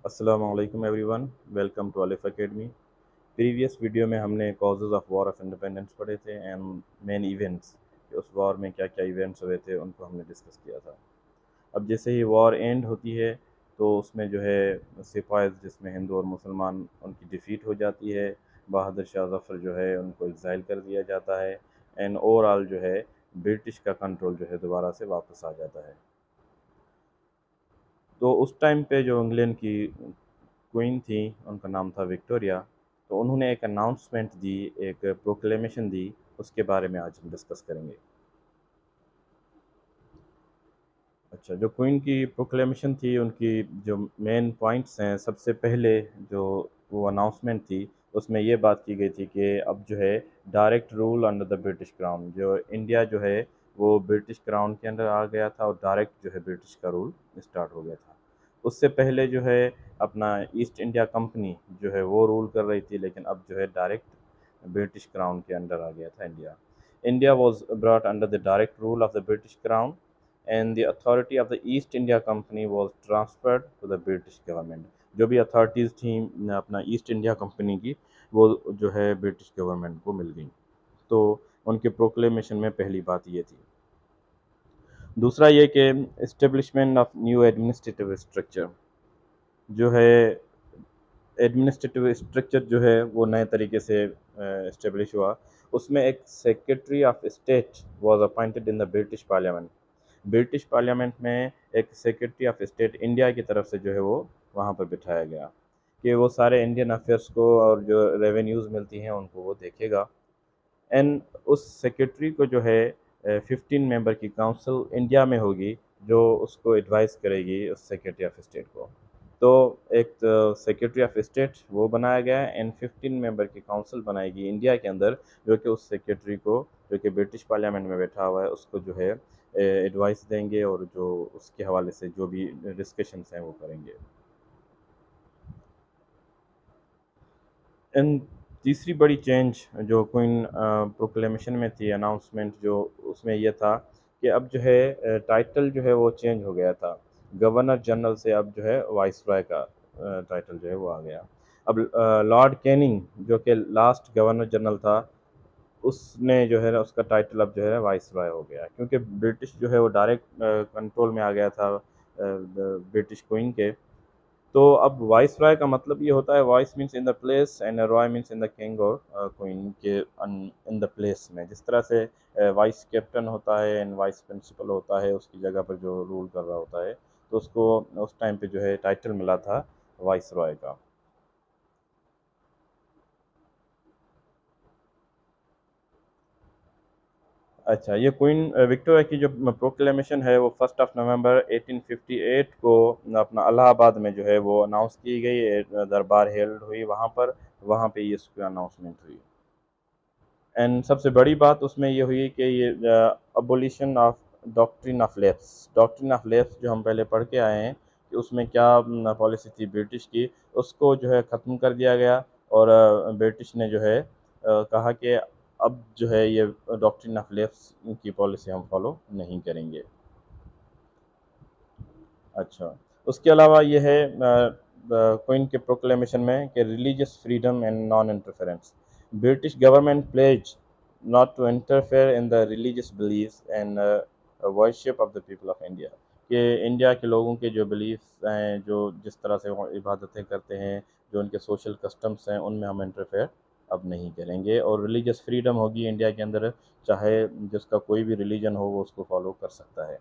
अस्सलामु अलैकुम everyone, welcome to अलिफ एकेडमी। प्रीवियस वीडियो में हमने causes of war of independence पढ़े थे एंड मेन इवेंट्स कि उस वॉर में क्या क्या इवेंट्स हुए थे उनको हमने डिस्कस किया था। अब जैसे ही वॉर एंड होती है तो उसमें जो है सिपाहीज़ जिसमें हिंदू और मुसलमान उनकी डिफ़ीट हो जाती है। बहादुर शाह ज़फ़र जो है उनको एक्साइल कर दिया जाता है एंड ओवरऑल जो है ब्रिटिश का कंट्रोल जो है दोबारा से वापस आ जाता है। तो उस टाइम पे जो इंग्लैंड की क्वीन थी उनका नाम था विक्टोरिया। तो उन्होंने एक अनाउंसमेंट दी, एक प्रोक्लेमेशन दी, उसके बारे में आज हम डिस्कस करेंगे। अच्छा, जो क्वीन की प्रोक्लेमेशन थी उनकी जो मेन पॉइंट्स हैं, सबसे पहले जो वो अनाउंसमेंट थी उसमें ये बात की गई थी कि अब जो है direct rule under the British crown, जो इंडिया जो है वो ब्रिटिश क्राउन के अंदर आ गया था और डायरेक्ट जो है ब्रिटिश का रूल स्टार्ट हो गया था। उससे पहले जो है अपना ईस्ट इंडिया कंपनी जो है वो रूल कर रही थी, लेकिन अब जो है डायरेक्ट ब्रिटिश क्राउन के अंडर आ गया था India. India was brought under the direct rule of the British crown and the authority of the East India company was transferred to the British government. जो भी अथॉरिटीज़ थी अपना east India company की, वो जो है ब्रिटिश गवर्नमेंट को मिल गई। तो उनके प्रोक्लेमेशन में पहली बात ये थी। दूसरा ये कि establishment of new administrative structure जो है, एडमिनिस्ट्रेटिव स्ट्रक्चर जो है वो नए तरीके से इस्टेब्लिश हुआ। उसमें एक secretary of state was appointed in the British parliament. British parliament में एक सेक्रेटरी ऑफ स्टेट इंडिया की तरफ से जो है वो वहाँ पर बिठाया गया कि वो सारे इंडियन अफेयर्स को और जो रेवेन्यूज़ मिलती हैं उनको वो देखेगा। एंड उस सेक्रेटरी को जो है 15 मेंबर की काउंसिल इंडिया में होगी जो उसको एडवाइस करेगी उस सेक्रेटरी ऑफ स्टेट को। तो एक सेक्रेटरी ऑफ स्टेट वो बनाया गया है एंड 15 मेंबर की काउंसिल बनाएगी इंडिया के अंदर, जो कि उस सेक्रेटरी को, जो कि ब्रिटिश पार्लियामेंट में बैठा हुआ है, उसको जो है एडवाइस देंगे और जो उसके हवाले से जो भी डिस्कशंस हैं वो करेंगे। एंड तीसरी बड़ी चेंज जो क्वीन प्रोक्लेमेशन में थी, अनाउंसमेंट जो उसमें यह था कि अब जो है टाइटल जो है वो चेंज हो गया था। गवर्नर जनरल से अब जो है वाइसरॉय का टाइटल जो है वो आ गया। अब लॉर्ड कैनिंग जो कि लास्ट गवर्नर जनरल था, उसने जो है ना उसका टाइटल अब जो है वाइसरॉय हो गया, क्योंकि ब्रिटिश जो है वो डायरेक्ट कंट्रोल में आ गया था ब्रिटिश क्वीन के। तो अब वाइसरॉय का मतलब ये होता है, voice means in the place and Roy means in the king और क्वीन के इन द प्लेस में। जिस तरह से वाइस कैप्टन होता है एंड वाइस प्रिंसिपल होता है, उसकी जगह पर जो रूल कर रहा होता है, तो उसको उस टाइम पे जो है टाइटल मिला था वाइसरॉय का। अच्छा, ये क्वीन विक्टोरिया की जो प्रोक्लेमेशन है वो 1 नवंबर 1858 को अपना इलाहाबाद में जो है वो अनाउंस की गई। दरबार हेल्ड हुई वहाँ पर, वहाँ पे ये इसकी अनाउंसमेंट हुई। एंड सबसे बड़ी बात उसमें ये हुई कि ये abolition of doctrine of left जो हम पहले पढ़ के आए हैं कि उसमें क्या पॉलिसी थी ब्रिटिश की, उसको जो है ख़त्म कर दिया गया। और ब्रिटिश ने जो है कहा कि अब जो है ये डॉक्ट्रिन ऑफ लेफ्ट की पॉलिसी हम फॉलो नहीं करेंगे। अच्छा, उसके अलावा ये है क्वीन के प्रोक्लेमेशन में कि religious freedom and non interference. British government pledge not to interfere in the religious beliefs and worship of the people of India. कि इंडिया के लोगों के जो बिलीफ्स हैं, जो जिस तरह से वो इबादतें करते हैं, जो उनके सोशल कस्टम्स हैं, उनमें हम इंटरफेयर अब नहीं करेंगे और रिलीजियस फ्रीडम होगी इंडिया के अंदर। चाहे जिसका कोई भी रिलीजन हो वो उसको फॉलो कर सकता है।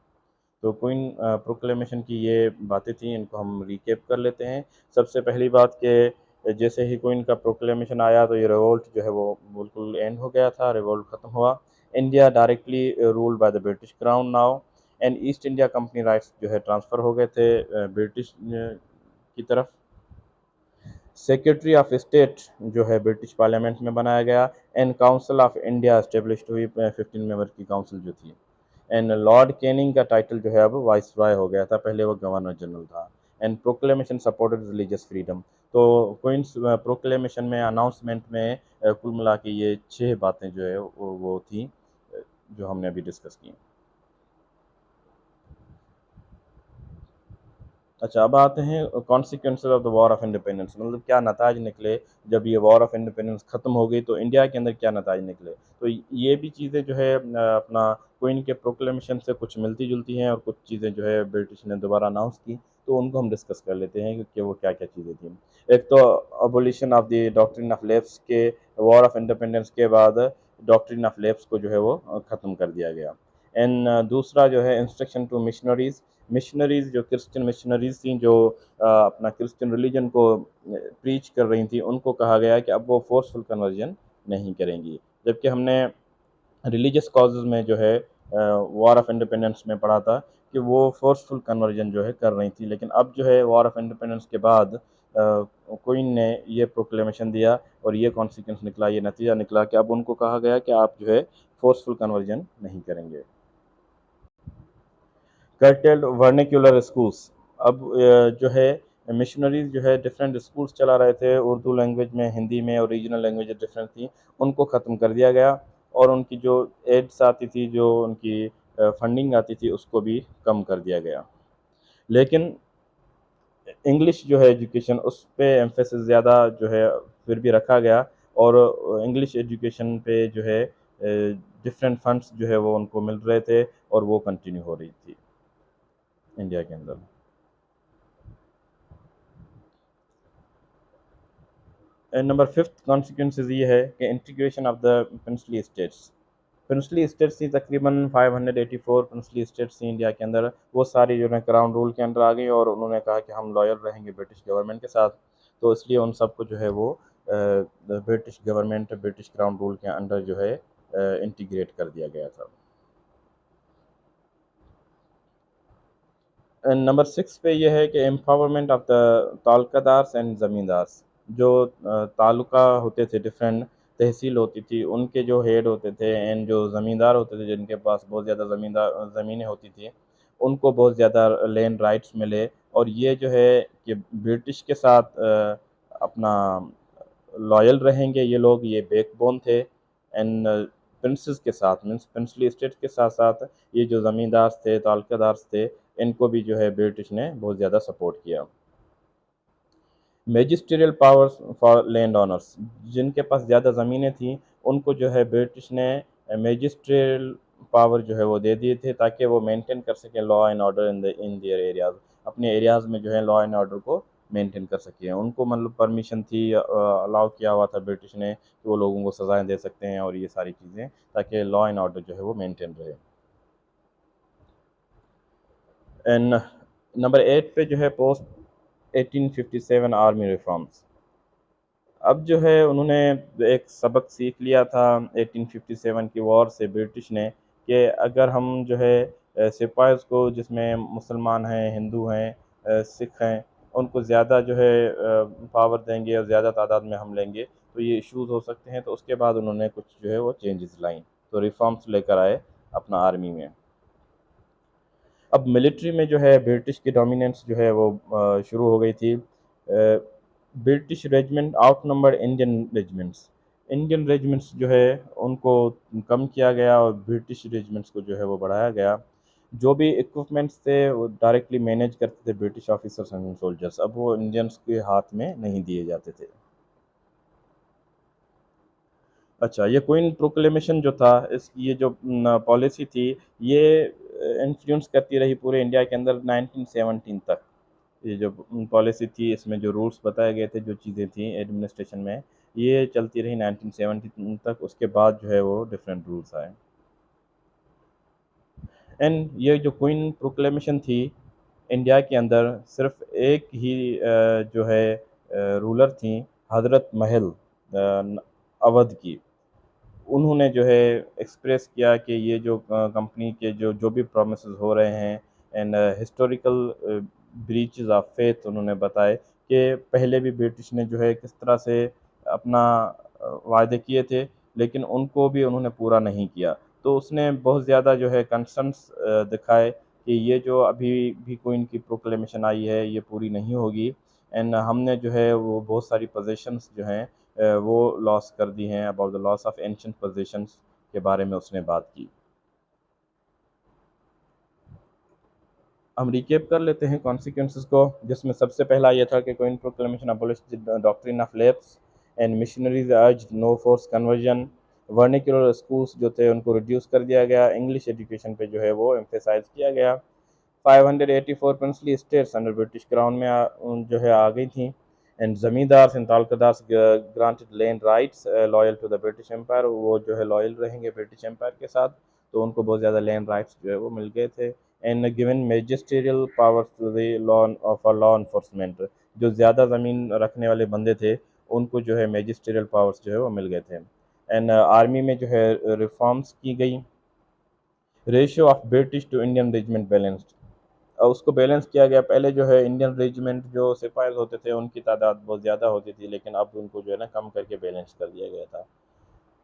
तो क्वीन प्रोक्लेमेशन की ये बातें थी, इनको हम रिकेप कर लेते हैं। सबसे पहली बात कि जैसे ही क्वीन का प्रोक्लेमेशन आया तो ये रिवोल्ट जो है वो बिल्कुल एंड हो गया था, रिवोल्ट ख़त्म हुआ। India directly ruled by the British crown now and east India company rights जो है ट्रांसफ़र हो गए थे ब्रिटिश की तरफ। सेक्रेटरी ऑफ स्टेट जो है ब्रिटिश पार्लियामेंट में बनाया गया and council of India established हुई, 15 मेंबर की काउंसिल जो थी। एंड लॉर्ड कैनिंग का टाइटल जो है अब वाइसरॉय हो गया था, पहले वो गवर्नर जनरल था। And proclamation supported religious freedom. तो क्वींस प्रोक्लेमेशन में, अनाउंसमेंट में कुल मिला के ये 6 बातें जो है वो थी जो हमने अभी डिस्कस की। अच्छा, अब आते हैं consequences of the war of independence, मतलब क्या नताज निकले जब ये वॉर ऑफ इंडिपेंडेंस ख़त्म हो गई तो इंडिया के अंदर क्या नताज निकले। तो ये भी चीज़ें जो है अपना क्वीन के प्रोक्लेमेशन से कुछ मिलती जुलती हैं और कुछ चीज़ें जो है ब्रिटिश ने दोबारा अनाउंस की, तो उनको हम डिस्कस कर लेते हैं कि वो क्या क्या चीज़ें थी। एक तो abolition of the doctrine of lapse के वॉर ऑफ इंडिपेंडेंस के बाद डॉक्ट्रिन ऑफ लेप्स को जो है वो ख़त्म कर दिया गया। एंड दूसरा जो है इंस्ट्रक्शन टू मिशनरीज, मिशनरीज जो क्रिश्चियन मिशनरीज थी जो अपना क्रिश्चियन रिलीजन को प्रीच कर रही थी, उनको कहा गया कि अब वो फोर्सफुल कन्वर्जन नहीं करेंगी। जबकि हमने रिलीजियस कॉजेज़ में जो है वॉर ऑफ इंडिपेंडेंस में पढ़ा था कि वो फोर्सफुल कन्वर्जन जो है कर रही थी, लेकिन अब जो है वॉर ऑफ इंडिपेंडेंस के बाद क्वीन ने ये प्रोक्लेमेशन दिया और ये कॉन्सिक्वेंस निकला, ये नतीजा निकला कि अब उनको कहा गया कि आप जो है फोर्सफुल कन्वर्जन नहीं करेंगे। कर्टेल्ड वर्निकुलर स्कूल्स, अब जो है मिशनरीज जो है डिफरेंट स्कूल्स चला रहे थे उर्दू लैंग्वेज में, हिंदी में, और रीजनल लैंग्वेज डिफरेंट थी, उनको ख़त्म कर दिया गया और उनकी जो एड्स आती थी, जो उनकी फंडिंग आती थी, उसको भी कम कर दिया गया। लेकिन इंग्लिश जो है एजुकेशन, उस पे एम्फेसिस ज़्यादा जो है फिर भी रखा गया और इंग्लिश एजुकेशन पे जो है डिफरेंट फंड्स जो है वो उनको मिल रहे थे और वो कंटिन्यू हो रही थी इंडिया के अंदर। नंबर फिफ्थ कॉन्सिक्वेंसेज ये है कि integration of the princely states, princely states थी तकरीबन 584 प्रिंसली स्टेट्स थी इंडिया के अंदर, वो सारी जो है क्राउन रूल के अंदर आ गई और उन्होंने कहा कि हम लॉयल रहेंगे ब्रिटिश गवर्नमेंट के साथ, तो इसलिए उन सबको जो है वो British government, British crown rule के अंडर जो है इंटीग्रेट कर दिया गया था। नंबर सिक्स पे ये है कि empowerment of the तालुकादार्स and zamindars, जो तालुका होते थे, डिफरेंट तहसील होती थी, उनके जो हेड होते थे एंड जो ज़मींदार होते थे जिनके पास बहुत ज़्यादा ज़मीनें होती थी, उनको बहुत ज़्यादा लैंड राइट्स मिले और ये जो है कि ब्रिटिश के साथ अपना लॉयल रहेंगे ये लोग, ये बैकबोन थे। एंड प्रिंसेस के साथ मीन्स प्रिंसली स्टेट के साथ साथ ये जो ज़मींदार थे, तालुकादार थे, इनको भी जो है ब्रिटिश ने बहुत ज़्यादा सपोर्ट किया। Magisterial powers for land owners, जिनके पास ज़्यादा ज़मीनें थीं, उनको जो है ब्रिटिश ने मैजिस्ट्रियल पावर जो है वो दे दिए थे ताकि वो मेंटेन कर सकें law and order in their areas, अपने एरियाज़ में जो है लॉ एंड ऑर्डर को मेंटेन कर सकें। उनको मतलब परमिशन थी, अलाउ किया हुआ था ब्रिटिश ने कि वो लोगों को सज़ाएँ दे सकते हैं और ये सारी चीज़ें, ताकि लॉ एंड ऑर्डर जो है वो मेंटेन रहे। एंड नंबर 8 पे जो है पोस्ट 1857 आर्मी रिफॉर्म्स, अब जो है उन्होंने एक सबक सीख लिया था 1857 की वॉर से ब्रिटिश ने कि अगर हम जो है सिपाहीज़ को, जिसमें मुसलमान हैं, हिंदू हैं, सिख हैं, उनको ज़्यादा जो है पावर देंगे और ज़्यादा तादाद में हम लेंगे तो ये इश्यूज़ हो सकते हैं, तो उसके बाद उन्होंने कुछ जो है वो चेंजेस लाई, तो रिफॉर्म्स लेकर आए अपना आर्मी में। अब मिलिट्री में जो है ब्रिटिश की डोमिनेंस जो है वो शुरू हो गई थी। British regiment out number Indian regiments जो है उनको कम किया गया और ब्रिटिश रेजिमेंट्स को जो है वो बढ़ाया गया। जो भी इक्विपमेंट्स थे वो डायरेक्टली मैनेज करते थे ब्रिटिश ऑफिसर्स एंड सोल्जर्स, अब वो इंडियंस के हाथ में नहीं दिए जाते थे। अच्छा, ये क्वीन प्रोक्लेमेशन जो था, इस ये जो पॉलिसी थी, ये इन्फ्लुएंस करती रही पूरे इंडिया के अंदर 1917 तक। ये जो पॉलिसी थी, इसमें जो रूल्स बताए गए थे, जो चीज़ें थी एडमिनिस्ट्रेशन में, ये चलती रही 1917 तक, उसके बाद जो है वो डिफरेंट रूल्स आए। एंड ये जो क्वीन प्रोक्लेमेशन थी, इंडिया के अंदर सिर्फ एक ही जो है रूलर थी, हज़रत महल अवध की। उन्होंने जो है एक्सप्रेस किया कि ये जो कंपनी के जो जो भी प्रोमिसेस हो रहे हैं and historical breaches of faith, उन्होंने बताए कि पहले भी ब्रिटिश ने जो है किस तरह से अपना वायदे किए थे, लेकिन उनको भी उन्होंने पूरा नहीं किया। तो उसने बहुत ज़्यादा जो है कंसर्न्स दिखाए कि ये जो अभी भी कोई इनकी प्रोक्लेमेशन आई है, ये पूरी नहीं होगी एंड हमने जो है वो बहुत सारी पोजीशंस जो हैं वो लॉस कर दी हैं, about the loss of ancient positions के बारे में उसने बात की। हम रिकेप कर लेते हैं कॉन्सिक्वेंसेस को, जिसमें सबसे पहला ये था कि queen proclamation abolished doctrine of lapse and missionaries urge no force conversion. Vernacular schools जो थे उनको रिड्यूस कर दिया गया, इंग्लिश एजुकेशन पे जो है वो एम्फेसाइज किया गया। 584 princely states under British crown में जो है आ गई थी। And zamindar and talukdar granted land rights loyal to the British empire, वो जो है लॉयल रहेंगे ब्रिटिश एम्पायर के साथ, तो उनको बहुत ज़्यादा लैंड राइट्स जो है वो मिल गए थे। And given magisterial powers to the law enforcement, जो ज़्यादा ज़मीन रखने वाले बंदे थे उनको जो है मैजिस्ट्रियल पावर्स जो है वो मिल गए थे। एंड आर्मी में जो है रिफॉर्म्स की गई। Ratio of British to Indian regiment balanced, उसको बैलेंस किया गया। पहले जो है इंडियन रेजिमेंट जो सिपाही होते थे उनकी तादाद बहुत ज़्यादा होती थी, लेकिन अब उनको जो है ना कम करके बैलेंस कर दिया गया था।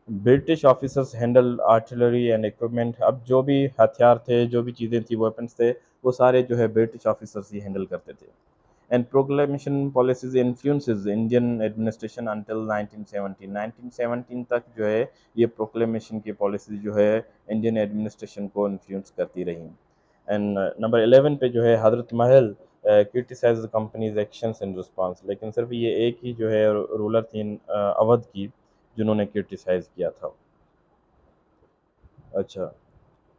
British officers handle artillery and equipment, अब जो भी हथियार थे, जो भी चीज़ें थी, वेपन्स थे, वो सारे जो है ब्रिटिश ऑफिसर्स ही हैंडल करते थे। And proclamation policies influences Indian administration until 1917, 1917 तक जो है ये प्रोक्लेमेशन की पॉलिसी जो है इंडियन एडमिनिस्ट्रेशन को इन्फ्लुएंस करती रही। एंड नंबर 11 पे जो है Hazrat Mahal criticise company's actions in response, लेकिन सिर्फ ये एक ही जो है रूलर थी अवध की जिन्होंने क्रिटिसाइज किया था। अच्छा,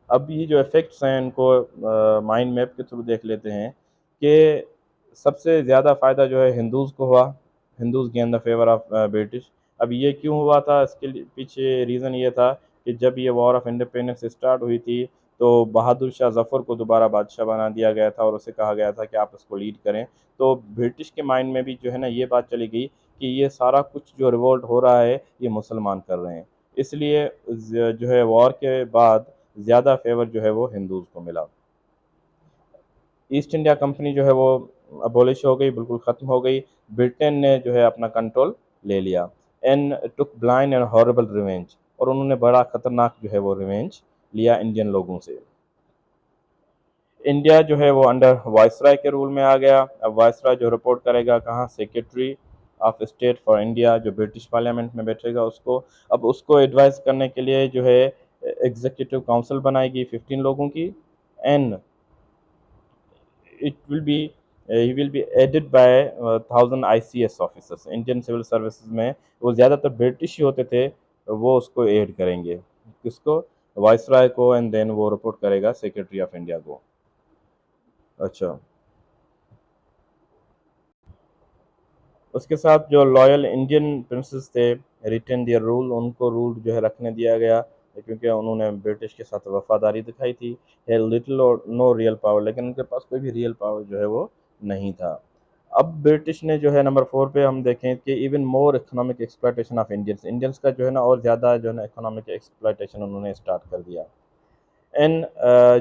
अब ये जो इफ़ेक्ट्स हैं इनको माइंड मैप के थ्रू देख लेते हैं कि सबसे ज़्यादा फ़ायदा जो है हिंदूज़ को हुआ, Hindus gain the favour of British. अब ये क्यों हुआ था, इसके पीछे रीज़न ये था कि जब ये वॉर ऑफ इंडिपेंडेंस स्टार्ट हुई थी तो बहादुर शाह ज़फ़र को दोबारा बादशाह बना दिया गया था और उसे कहा गया था कि आप इसको लीड करें। तो ब्रिटिश के माइंड में भी जो है ना ये बात चली गई कि ये सारा कुछ जो रिवोल्ट हो रहा है ये मुसलमान कर रहे हैं, इसलिए जो है वॉर के बाद ज़्यादा फेवर जो है वो हिंदूज़ को मिला। ईस्ट इंडिया कंपनी जो है वो अबॉलिश हो गई, बिल्कुल ख़त्म हो गई। ब्रिटेन ने जो है अपना कंट्रोल ले लिया। And took blind and horrible revenge, और उन्होंने बड़ा ख़तरनाक जो है वो रिवेंज लिया इंडियन लोगों से। इंडिया जो है वो अंडर वायसराय के रूल में आ गया। अब वायसराय जो रिपोर्ट करेगा कहाँ, secretary of state for India, जो ब्रिटिश पार्लियामेंट में बैठेगा उसको। अब उसको एडवाइस करने के लिए जो है एग्जीक्यूटिव काउंसिल बनाएगी 15 लोगों की। And it will be he will be aided by 1000 ICS officers. Indian civil services में वो ज़्यादातर ब्रिटिश ही होते थे, वो उसको एड करेंगे, किसको, वाइसराय को। एंड देन वो रिपोर्ट करेगा सेक्रेटरी ऑफ इंडिया को। अच्छा, उसके साथ जो लॉयल इंडियन प्रिंसेस थे रिटेन दियर रूल, उनको रूल जो है रखने दिया गया, क्योंकि उन्होंने ब्रिटिश के साथ वफादारी दिखाई थी। है लिटिल और नो रियल पावर, लेकिन उनके पास कोई भी रियल पावर जो है वो नहीं था। अब ब्रिटिश ने जो है नंबर 4 पे हम देखें कि even more economic exploitation of Indians, Indians का जो है ना और ज़्यादा जो है ना इकोनॉमिक एक्सप्लॉयटेशन उन्होंने स्टार्ट कर दिया। एंड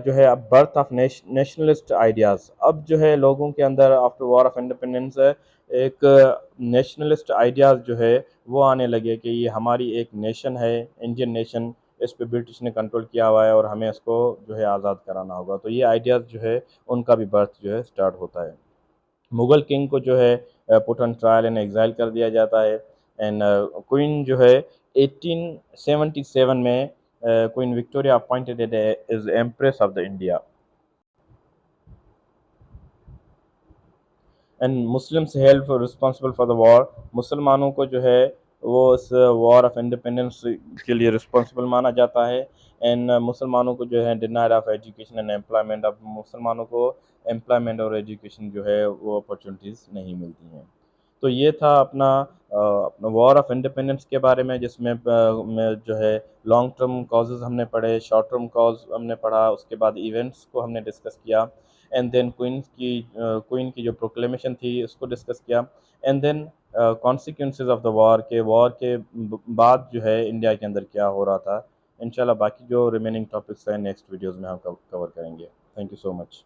जो है अब बर्थ ऑफ नेशनलिस्ट आइडियाज़, अब जो है लोगों के अंदर आफ्टर वॉर ऑफ इंडिपेंडेंस एक नेशनलिस्ट आइडियाज़ जो है वो आने लगे कि ये हमारी एक नेशन है, इंडियन नेशन, इस पे ब्रिटिश ने कंट्रोल किया हुआ है और हमें इसको जो है आज़ाद कराना होगा। तो ये आइडियाज़ जो है उनका भी बर्थ जो है स्टार्ट होता है। मुगल किंग को जो है put on trial and exile कर दिया जाता है। एंड क्वीन जो है 1877 में Queen Victoria appointed as empress of the India. And Muslims held for responsible for the war, मुसलमानों को जो है वो इस वॉर ऑफ इंडिपेंडेंस के लिए रिस्पॉन्सिबल माना जाता है। एंड मुसलमानों को जो है denied of education and employment, अब मुसलमानों को एम्प्लॉयमेंट और एजुकेशन जो है वो अपॉर्चुनिटीज़ नहीं मिलती हैं। तो ये था अपना वॉर ऑफ इंडिपेंडेंस के बारे में, जिसमें में जो है लॉन्ग टर्म कॉजेज़ हमने पढ़े, शॉर्ट टर्म कॉज हमने पढ़ा, उसके बाद इवेंट्स को हमने डिस्कस किया। एंड देन क्वीन की जो प्रोक्लेमेशन थी उसको डिस्कस किया। And then consequences of the war के बाद जो है इंडिया के अंदर क्या हो रहा था। इंशाल्लाह बाकी जो रिमेनिंग टॉपिक्स हैं नेक्स्ट वीडियोज़ में हम कवर करेंगे। Thank you so much.